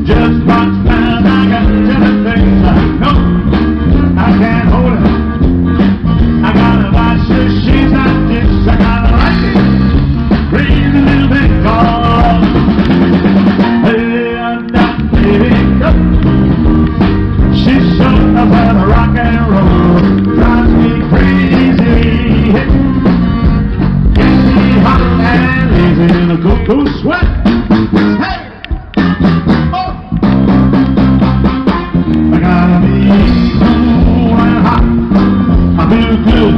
Just watch man, I got different things I know. I can't hold her. I gotta watch her. She's not this. I gotta like it. Crazy little thing called. Hey, I'm not baby. She's showing up at a rock and roll. Drives me crazy. Gets me hot and lazy in a cocoa sweat. Hey! Feel good,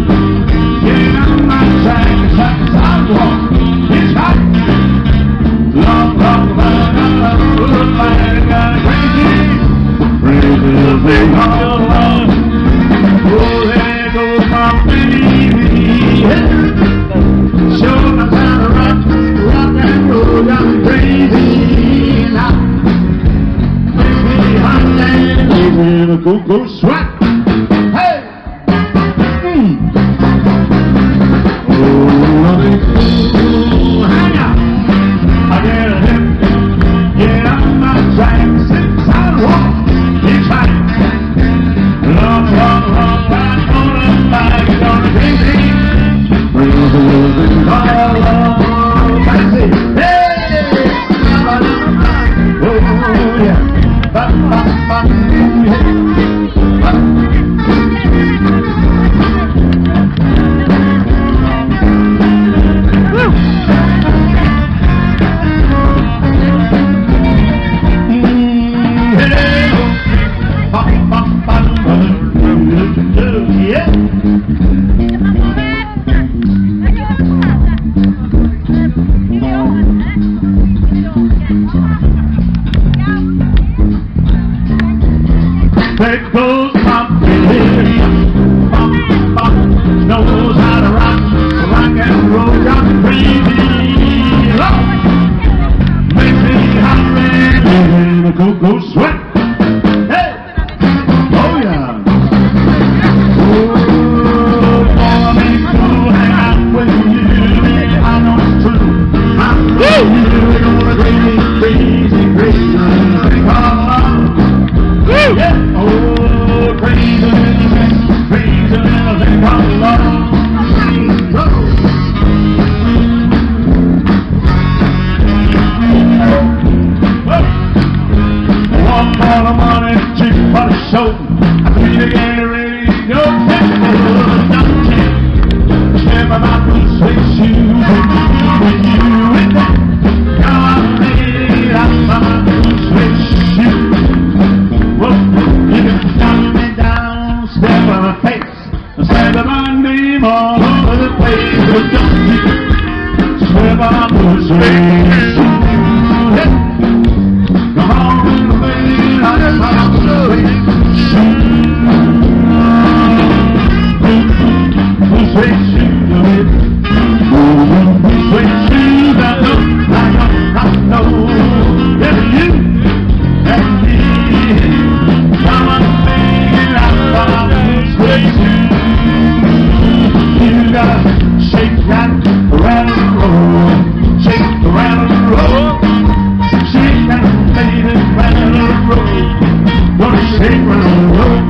getting on my track, it's like a sidewalk, it's hot. Long, long line, got a crazy little thing called love. Oh, there goes my baby. Showing us how to rock and roll, got me crazy now. Makes me hot and lazy in a cocoa sweat. There goes my baby, knows how to rock and roll, got me crazy, love, makes me hot and in a cocoa sweat, hey, oh yeah, oh, boy, I mean to hang out with you, I know it's true, I'm with you, we're gonna crazy, thing called love. Yeah. Oh, crazy little thing called love. One for the money, two for the show. I feel again ready to go. Step on my blue suede shoes with you in that. Come on, baby, I'm my blue suede shoes. You can knock me down, step on my face, step on my name all over the place. But don't you step on my blue suede shoes. Come on, baby, I just want to suede shoes. Blue suede shoes, blue suede shoes. I know, yes, you and me. Come on, baby, I'm blue suede shoes. You gotta shake that around the road, shake around the road, shake that baby around the road. Gonna shake around the road.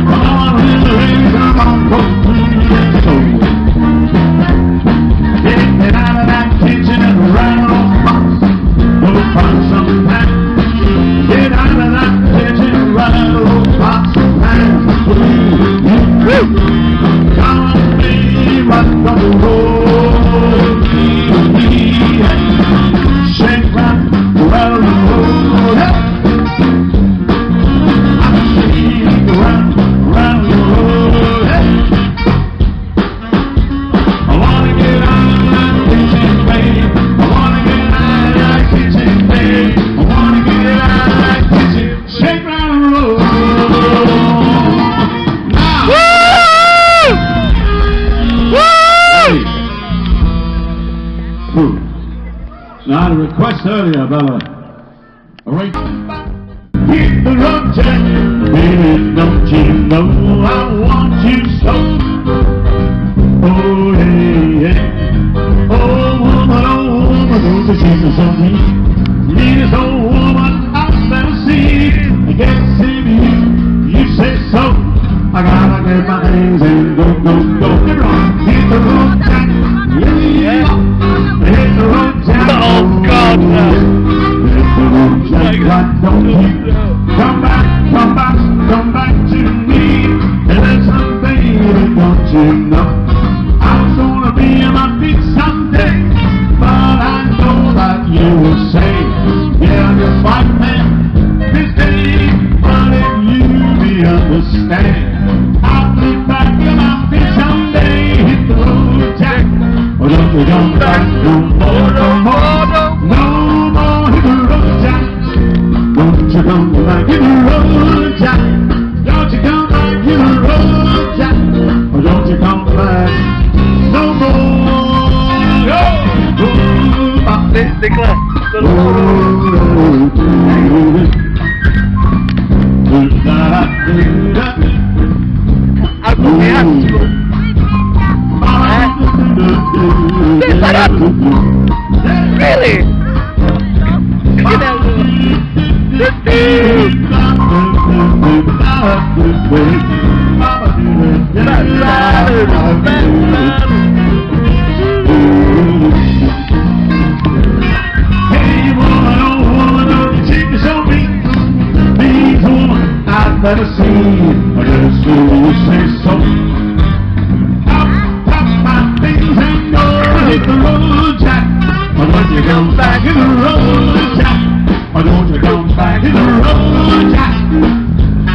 Come on, little lady, come on, go to the toe. Get out of that kitchen and around those pots. We'll find some time. Get out of that kitchen and around those pots and pans. Come on, baby, rock on the road. Shake round around the road. I'm shaking around the road. I wanna get out of that kitchen, babe. I wanna get out of that kitchen, babe. I wanna get out of that kitchen. Shake round the road. Now. Woo! Woo! Now, I had a request earlier about a rate. Hit the road, Jack. Baby, don't you know I want you so? Oh, hey, hey. Oh, woman, the Jesus of me. Meanest old woman I've ever seen. I guess if you say so, I gotta get my things and go. Get wrong. Hit the road, Jack. Hit the road, Jack. Oh God, no. Hit the road, Jack. Why don't you come back to me? There's something that don't you know. I was gonna be on my feet someday, but I know that you will say, yeah, I'm just like man this day. But if you understand, I'll be back on my feet someday. Hit the road, Jack. Oh, don't you come back no more. No more, hit the road, Jack. Don't you come back, hit the road, Jack. Don't you come back, hit the road, Jack. Oh, don't you come back no more. C'est clair. Really? I've never seen a little soul say so. I'll pack my things and go. Hit the road, Jack. Or don't you come back in the road, Jack. Or don't you come back in the road, Jack.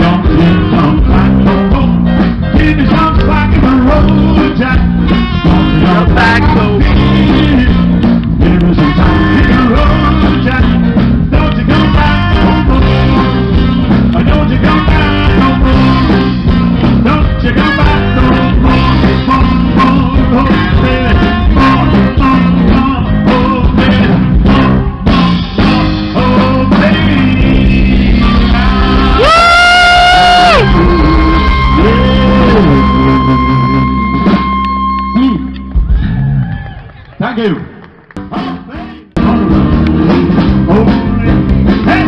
Don't you come back no more. Give me some slack in the road, Jack. Don't you come back no more. Give me some time in the road, Jack. Don't you come back no more. Don't you come back no more. Don't you come back no more. Oh, baby. Oh, baby. Woo! Thank you. Hey!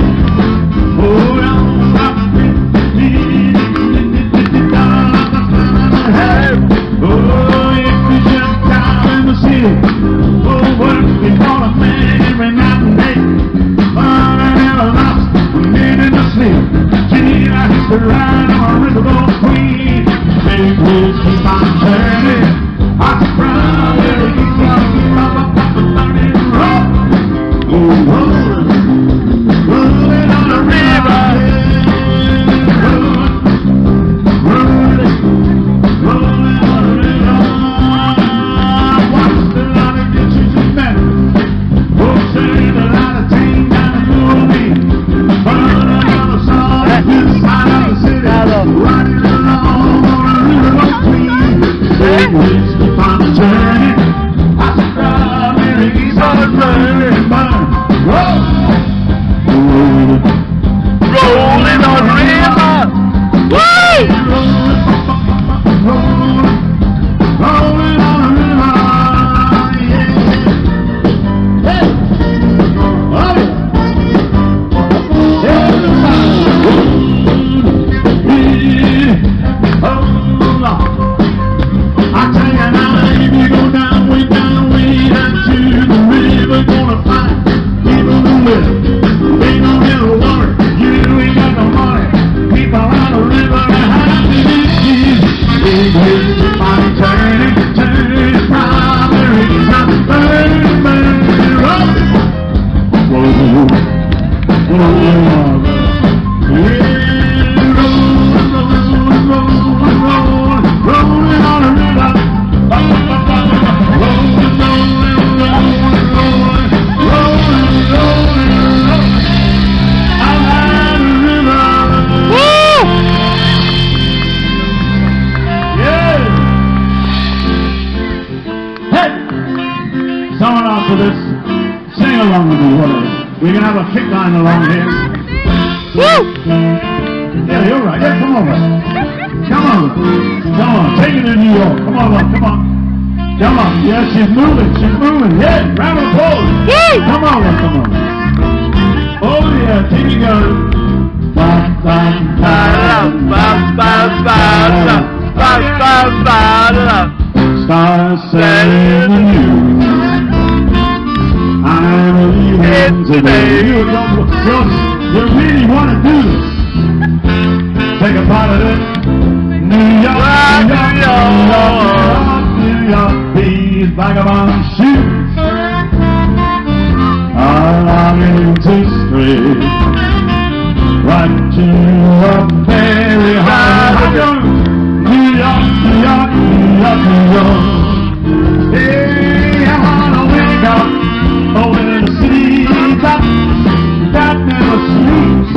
Ride on a riverboat queen. Big wheels keep on turning. Hot strawberry keeps on burning. Rolling on the river. Rolling on the river. Watch the lot of ditches and men. Folks say the lot of team down the movie. Burning on the side of this side of the city. Riding along on a riverboat queen. Big wheels keep on turning. Hot strawberry keeps on burning. Rolling on the river. Woo! Rolling on the river. Yeah. Hey. Oh. I tell you now, if you go down, way down to the river, gonna find people who will. Ain't no little water, you ain't got no money. People on the river and happy is big wheels keep on turning, strawberries on burning, rolling on the river. Someone after this, sing along with me, whatever. We can have a kick line along here. Woo! Yeah, you're right. Yeah, come on, man. Come on. Take it to New York. Come on, come on. Come on. Yeah, she's moving. She's moving. Yeah, round of applause. Yay! Come on, come on. Oh, yeah, keep it going. Stars saying to you, I'm leaving today. You really want to do this. Take a part of it. New York, New York, New York, these vagabond shoes are longing to stray right to a very high. New York, New York, New York, New York. Hey, I wanna wake up over in the city top that never sleeps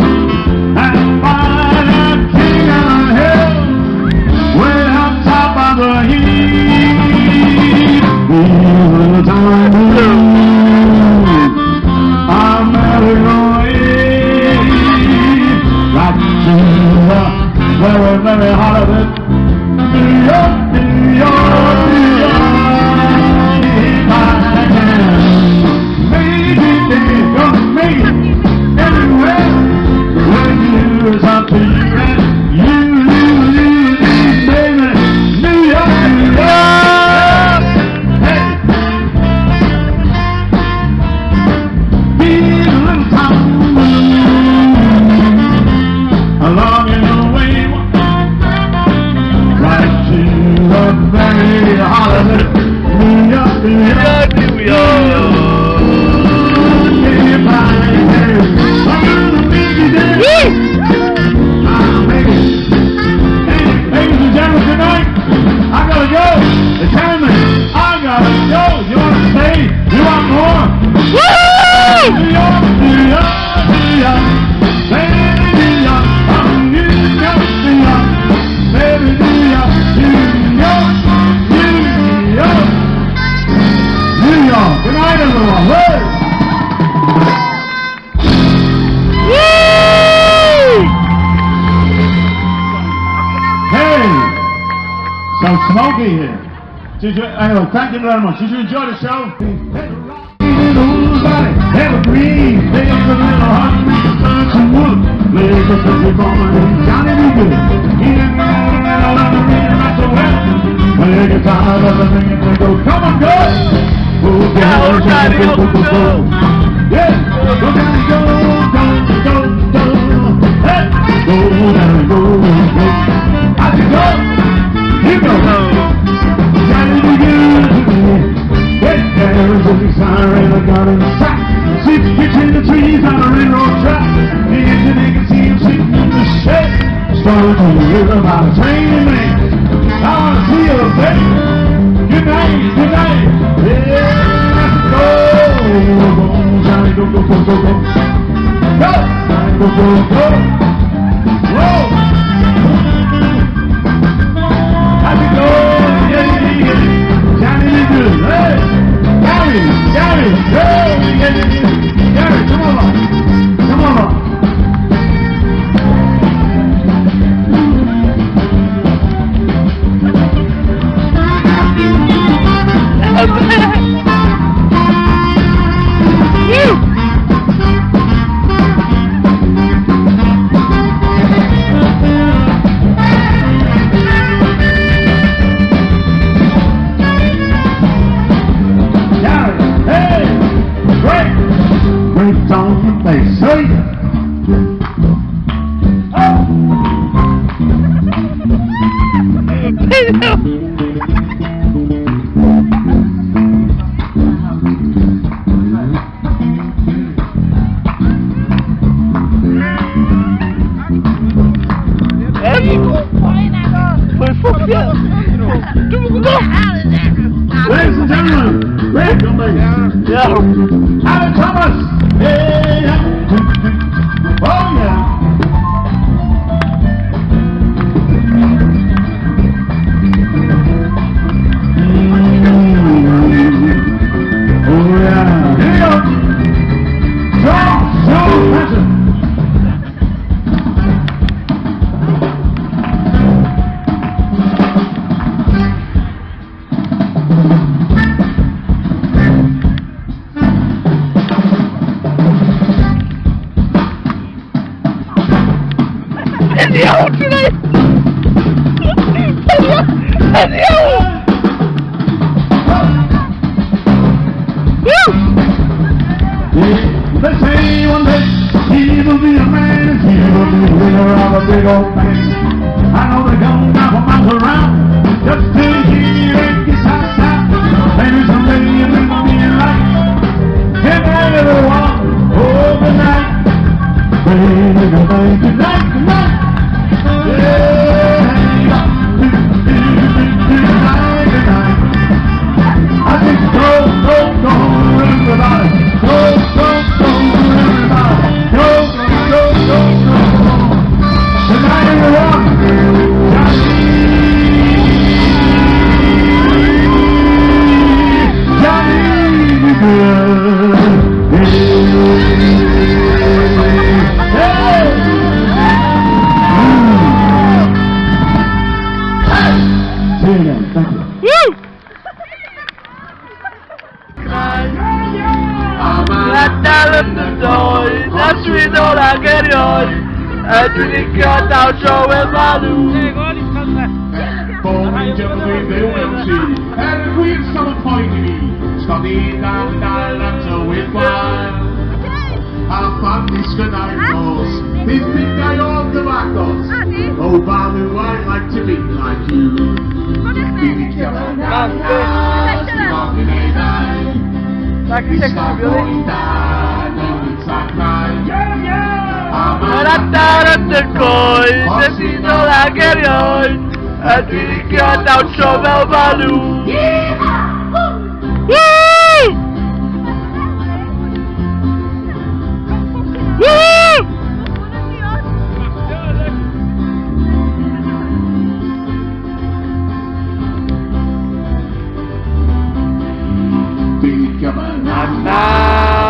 and find a king on hill way up top of the heap. These are the time to lose. I'm never going right to the very, very heart of it. New York, New York, New York. If I can make it, they're gonna make it anywhere. When you is up to you and you, baby. New York, New York. Hey, be a little town along in the way. Right to the very heart of it. New York, New York, New York. If I can, I'm gonna make you dance. I'll make it. Hey, ladies and gentlemen, tonight, I gotta go. It's time. I gotta go. You wanna stay? You want more? New York, New York, New York. Baby, New York. I'm New York, New York. Baby, New York, New York, New York, New York. Good night, everyone. Hey! Hey! So Smokey here. Did you, anyway, thank you very much. Did you enjoy the show? Evergreen, there's a little heart, some wood. There's a country woman named Johnny B. Good. He didn't know that I love to read right so well. When they get tired of the singing, they go, come on, go! Oh, Johnny, go, go, go, go. Yeah, go, Johnny, go, go, go, go. Hey, go, Johnny, go, go. How'd you go? You go. Johnny B. Good to me. Hey, there's a big siren, I got in sight. Sits between the trees on a railroad track. The engineer can see him sitting in the shed. Starting to hear about a train man. I wanna see you, baby. Good night, good night. Yeah, go, go, Johnny, go, go, go, go, go. Go, Johnny, go, go, go. Roll. How's it going? Yeah, yeah, yeah. Johnny, you good. Hey, Gary, Gary, hey, yeah, yeah, yeah. Gary, come on, come on. They say ladies and gentlemen, Red Alan Thomas. Hey, oh yeah. Oh yeah. Here you go. So impressive. They say one day he will be a man and he will be the winner of a big old thing. I know they're going down for miles around just to hear it get out. Maybe someday you will be right. And everyone, oh, good night. Baby, good night, good night, good night. Yeah, good night, good night. I think go, everybody. Go, everybody. Go. Good night, everyone. Johnny, be good. See you again. Thank you. La suite dans laquelle et tu dis que t'as joué Malou. Volgende jubilee deelnemers en een goede samenpointing. Staat hier daar en zo is waar. Aan die schuddeitels, these big guy on the back of. Oh Balu, I'd like to be like you. Be together now, walking a night. We start going down, and it's like crying. De kooi, de ziet al lekker jooi. En tu dis que t'as joué Malou.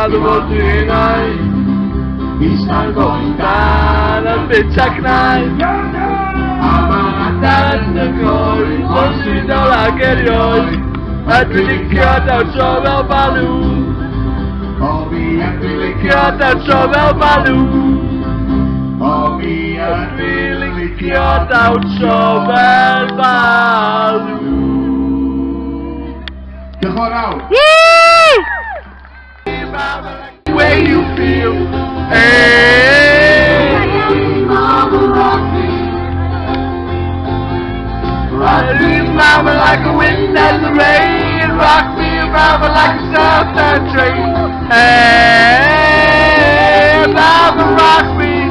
The world tonight. He's not going down a bit like night. I'm down the glory, don't see no like it yours. I really care that you're well Malou. Oh me, I really Care that you're well Malou. Oh me, I really care that you're well Malou. Je gaat out. Way you feel, hey. Rock me, mama, like a wind and the rain. Rock me, mama, like a southern train. Hey, mama, rock me.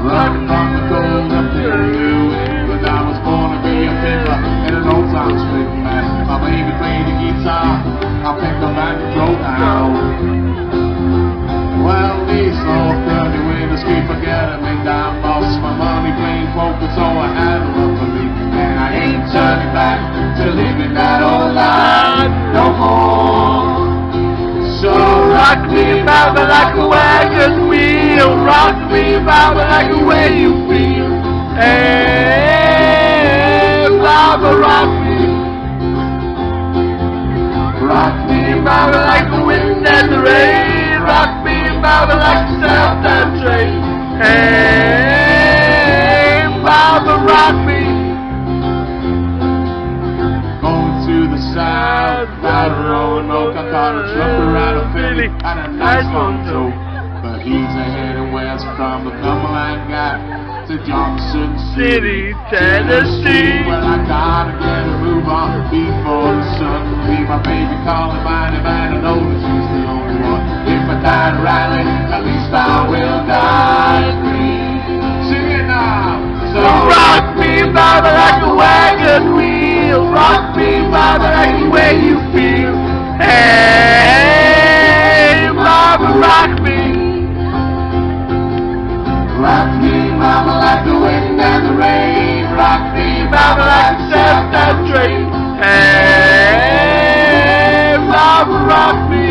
Running from the cold up to you. But I was born to be a fiddler in an old town string man. My baby played the guitar. I picked up and drove down. Well, these old dirty winners keep forgetting me. Damn lost my money playing poker, so I had to look for me. And I ain't turning back to living that old life no more. So Rock me, mama, like a wagon wheel. Rock me, mama, like the way you feel. Hey, mama, rock me. Rock me, mama, like the wind and the rain. Rock me, mama, like the southern train. Hey, mama, rock me. going to the south, out of Roanoke, I caught a trucker out of Philly, and a nice one too. But he's a heading west from the Cumberland Gap to Johnson City, Tennessee. Well, I gotta get a move on before the sun. Be my baby calling mine, and I know that she's the only one. If I die to rally, at least I will die free. Sing it now. So Rock me, mama, like a wagon wheel. Rock me, mama, like the way you feel. Hey, mama, rock me. rock me, mama, like the wind and the rain. Rock me, Mama, like the southern train. Hey, mama, rock me.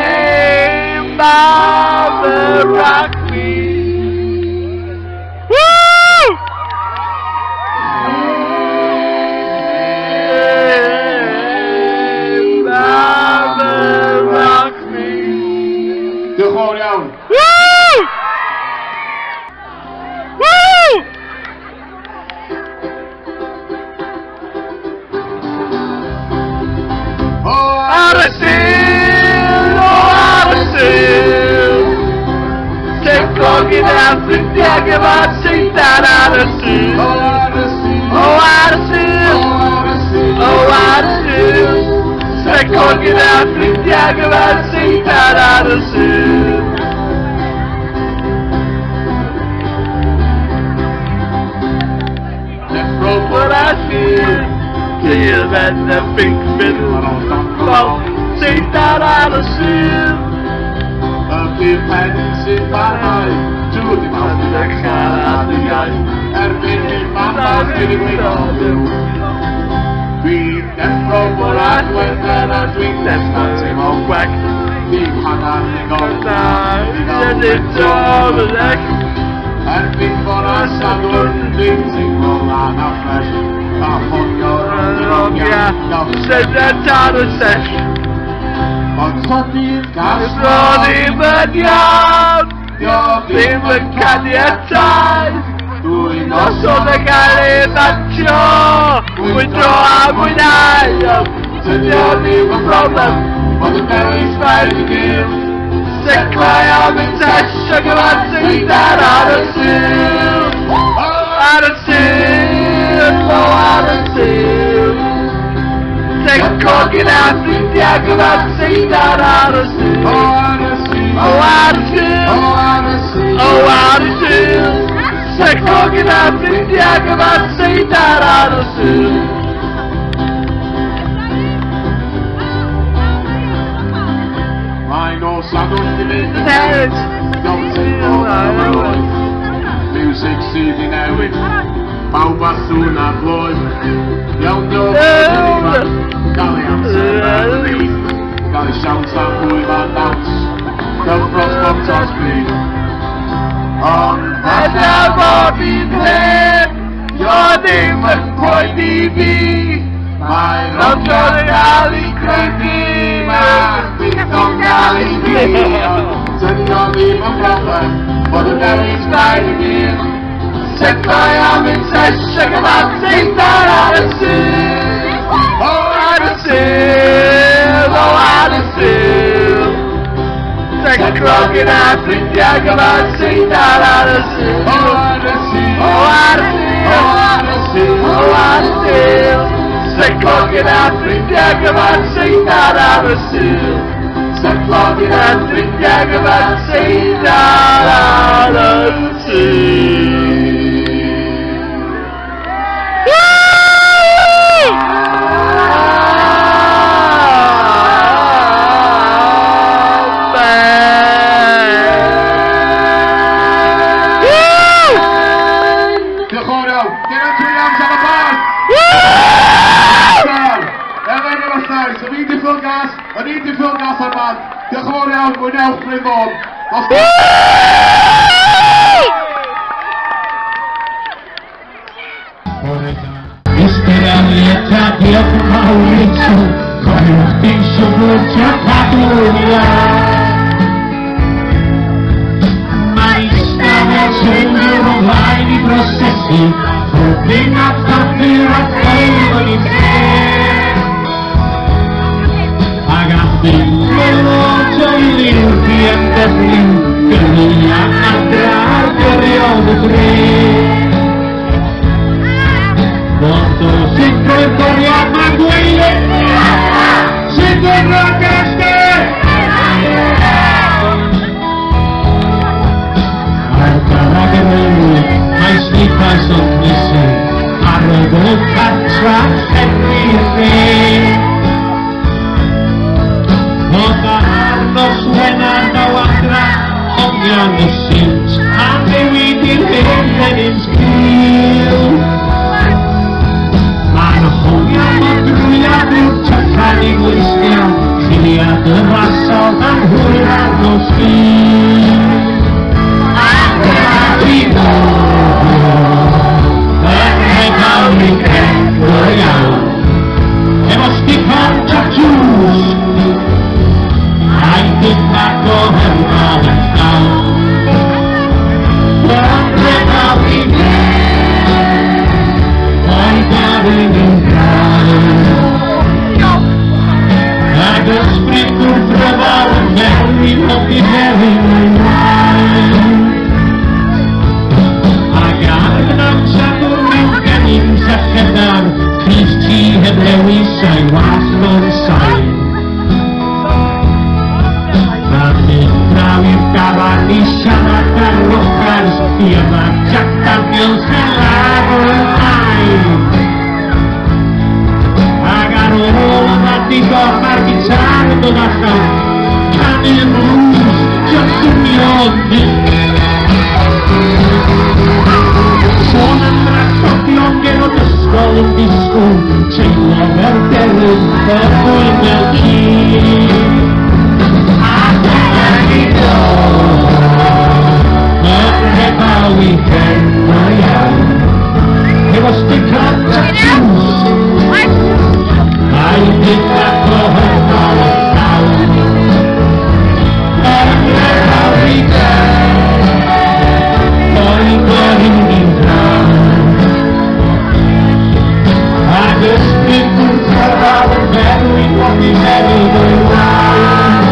Hey, mama, rock me. Woo! Looking out the deck of our seat that out of sea. Oh, out of sea. Oh, out of sea. Oh, out of sea. Say, looking out the deck of our seat that out of sea. What I feel, clear than the big middle. Well, seat that out of sea. Pensief bij doe die man die ik ga laten gaan. Bin ich Mama, bin ich nicht auf dem Wie der Frau voran, wenn der Drink, das macht sich auch weg. Die kann an die Gott, die ist so beleg. Bin von uns an und bin sich wohl an der Flesch. Von Jahren, ja, sind der Tadelsech. Und so viel Gas, Prima candidatai, tu non sono legale faccio, we draw a guidaio, to the only problem, for the very fight to give. Sick my arm in touch, sugar and see that out of seal, out of seal, out of seal. Take cooking out the diagram and see that out of seal, out of seal, out of seal. Oh, out of seal. Say, cooking up the diagram and say that out of seal. I know something in the head. Don't say music CD now with Pau Basuna Floyd. Young dog, Gully, I'm so Gully shouts out, boy, man, dance. Don't frost bombs on speed. I've never been there. Your name was Point TV. My love, Johnny Ali Crazy. My big song Ali B. Send your name a problem for the very night again. Set my arm in such sugar about things that out of sea. Oh, out of sea. Oh, out of sea. Take a crooked out the diagram and see that out of seal. Oh, out of seal. Oh, out of seal. Oh, out of seal. Take a crooked out the diagram and see that out of seal. Take a crooked out the diagram and see that out of seal. I need to feel gas on man. You're going out, we're now spring on. Ispirali a Maurizio, con il pincio voce a Paturia. Ma stava facendo online i processi, ordina partire a quello di te. Veloce l'impianto che mi ha attratto periodo 3. Quando si prepariamo a quelle si torna a cascare. Arcana che vuole, mai schiffa sottisi, arrogo caccia e mirre. Motarno suena no atrás, ondeando sin, ante mi dirigente. say what's non-say. Namin kawani sama terlukan Ia macam tampil selarai Agar orang hati kau pergi cari donatkan Kami lulus jatuh miongi Sono merasa miongi Lo sekolah disku Cila berterus Terpul melki Weekend, it was because of juice. I did not know her now. Every weekend, going in town. I just didn't tell her that we won't be having a while.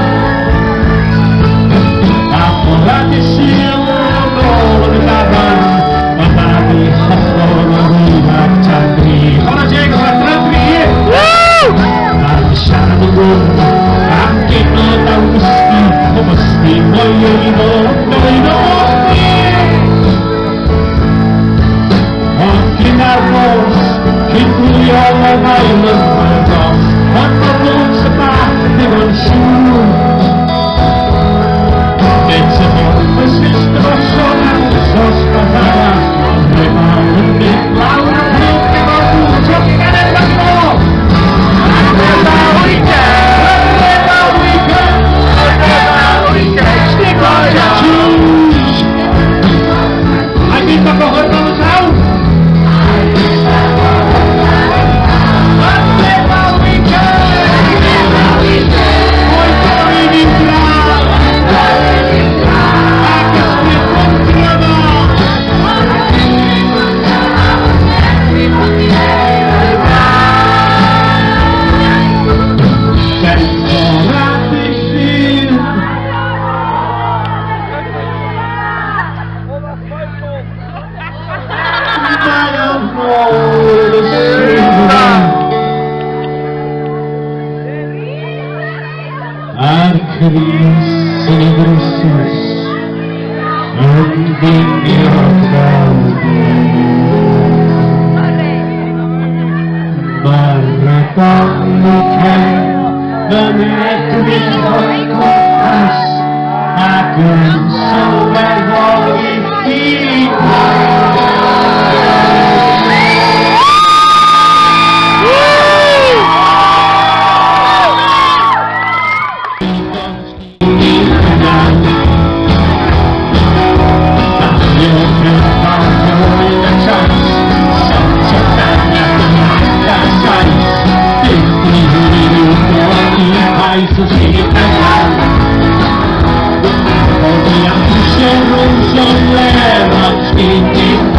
After that, you see. Yang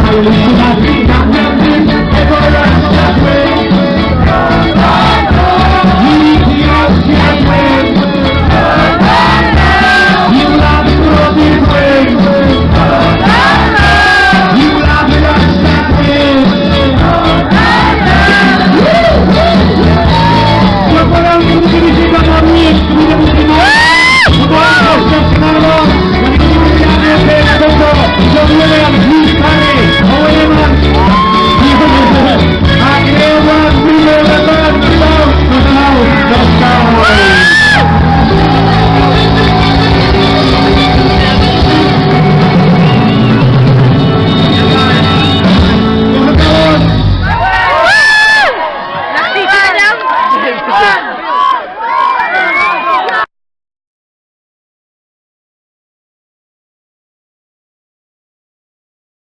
Now